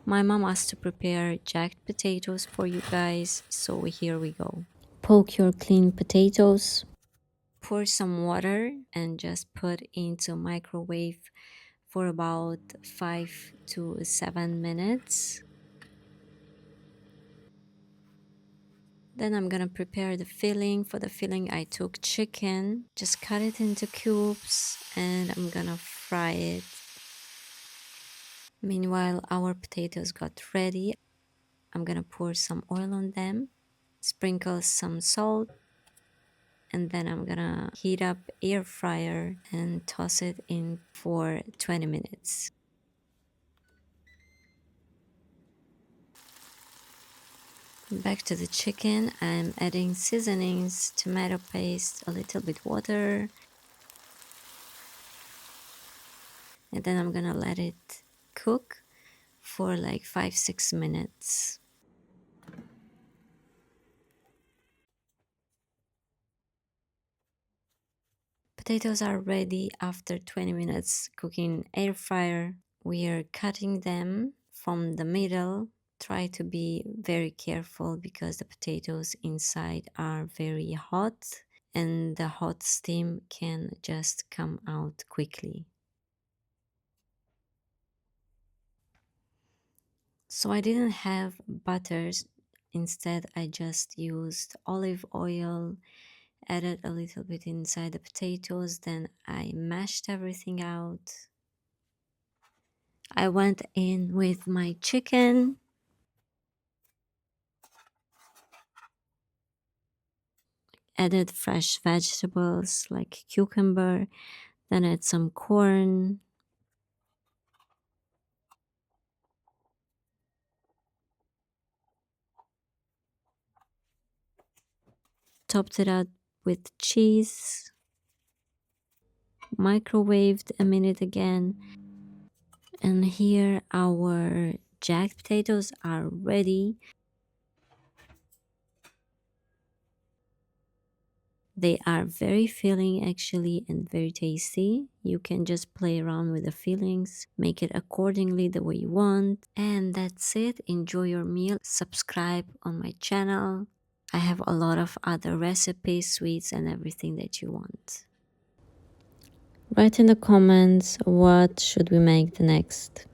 My mom asked to prepare jagged potatoes for you guys, so here we go. Poke your clean potatoes, pour some water and just put into microwave for about 5 to 7 minutes. Then I'm gonna prepare the filling. For the filling I took chicken, just cut it into cubes and I'm gonna fry it. Meanwhile our potatoes got ready. I'm gonna pour some oil on them, sprinkle some salt, and then I'm gonna heat up air fryer and toss it in for 20 minutes. Back to the chicken, I'm adding seasonings, tomato paste, a little bit water, and then I'm gonna let it cook for like 5-6 minutes. Potatoes are ready after 20 minutes cooking air fryer. We are cutting them from the middle. Try to be very careful because the potatoes inside are very hot and the hot steam can just come out quickly. So I didn't have butters. Instead, I just used olive oil, added a little bit inside the potatoes, then I mashed everything out. I went in with my chicken, added fresh vegetables like cucumber, then add some corn, topped it up with cheese, microwaved a minute again, and here our jagged potatoes are ready. They are very filling actually and very tasty. You can just play around with the fillings, make it accordingly the way you want. And that's it. Enjoy your meal. Subscribe on my channel. I have a lot of other recipes, sweets and everything that you want. Write in the comments what should we make the next.